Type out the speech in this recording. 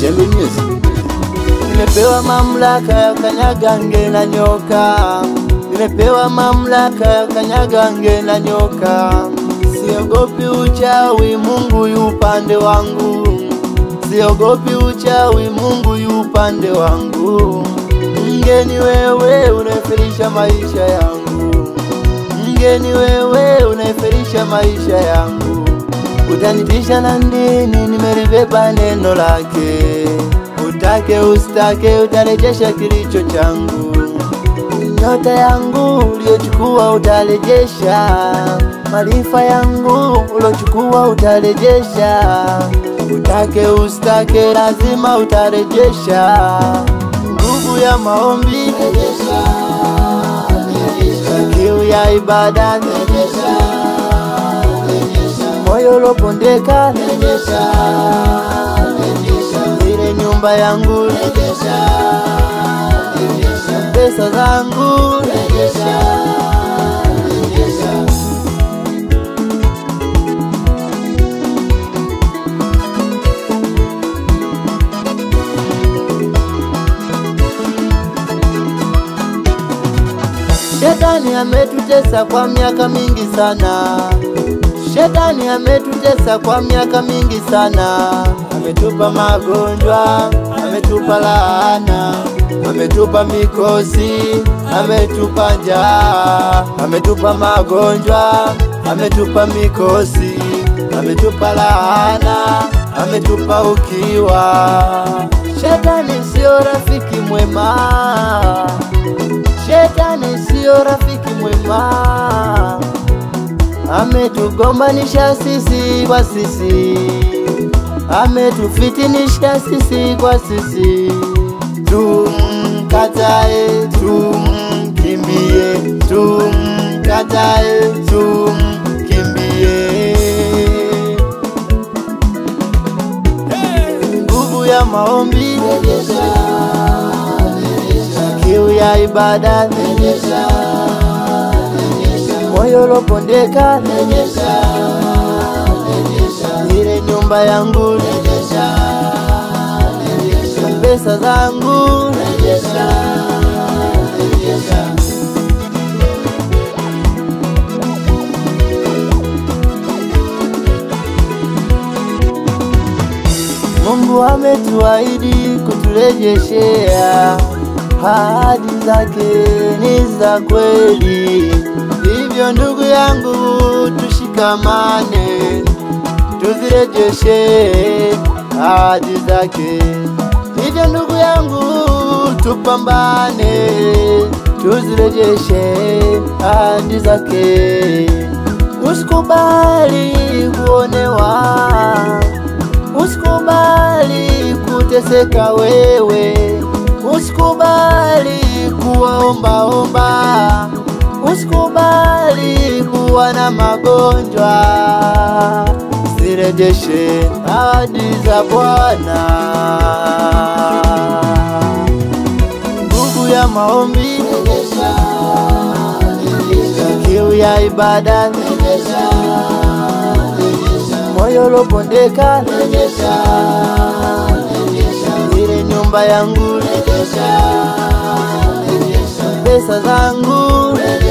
Jembe Music. Nimepewa mamlaka ya kanyaga nge na nyoka. Nimepewa mamlaka ya kanyaga nge na nyoka. Siogopi uchawi, Mungu yu upande wangu. Siogopi uchawi, Mungu yu upande wangu. Mgeni wewe unaifirisha maisha yangu. Mgeni wewe unaifirisha maisha yangu. Utanitisha na ndini, nimelibeba neno lake. Utake ustake utarejesha kilicho changu. Nyota yangu uliochukua utarejesha. Maarifa yangu uliochukua utarejesha. Utake ustake lazima utarejesha. Nguvu ya maombi rejesha. Kiu ya ibada rejesha. Moyo ulopondeka rejesha. Ile nyumba yangu rejesha. Pesa zangu rejesha. Shetani ametutesa kwa miaka mingi sana. Shetani ametutesa kwa miaka mingi sana. Ametupa magonjwa, ametupa laana, ametupa mikosi, ametupa njaa. Ametupa magonjwa, ametupa mikosi, ametupa laana, ametupa ukiwa. Shetani sio rafiki mwema. Shetani sio rafiki mwema. Ametugombanisha sisi kwa sisi. Ametufitinisha sisi kwa sisi. Tumkatae, tumkimbie. Tumkatae, tumkimbie. Nguvu ya maombi rejesha. Kiu ya ibada rejesha. Moyo ulopondeka rejesha. Ile nyumba yangu rejesha. Pesa zangu rejesha. Mungu ametuahidi kuturejeshea. Ahadi zake ni za kweli. Hivyo ndugu yangu tushikamane, tuzirejeshe ahadi zake. Hivyo ndugu yangu tupambane, tuzirejeshe ahadi zake. Usikubali kuonewa. Usikubali kuteseka wewe. Usikubali kuomba. Usikubali kuwa na magonjwa. Zirejeshe ahadi za Bwana. Nguvu ya maombi rejesha. Kiu ya ibada rejesha. Moyo ulopondeka rejesha. Ile nyumba yangu rejesha. Pesa zangu rejesha.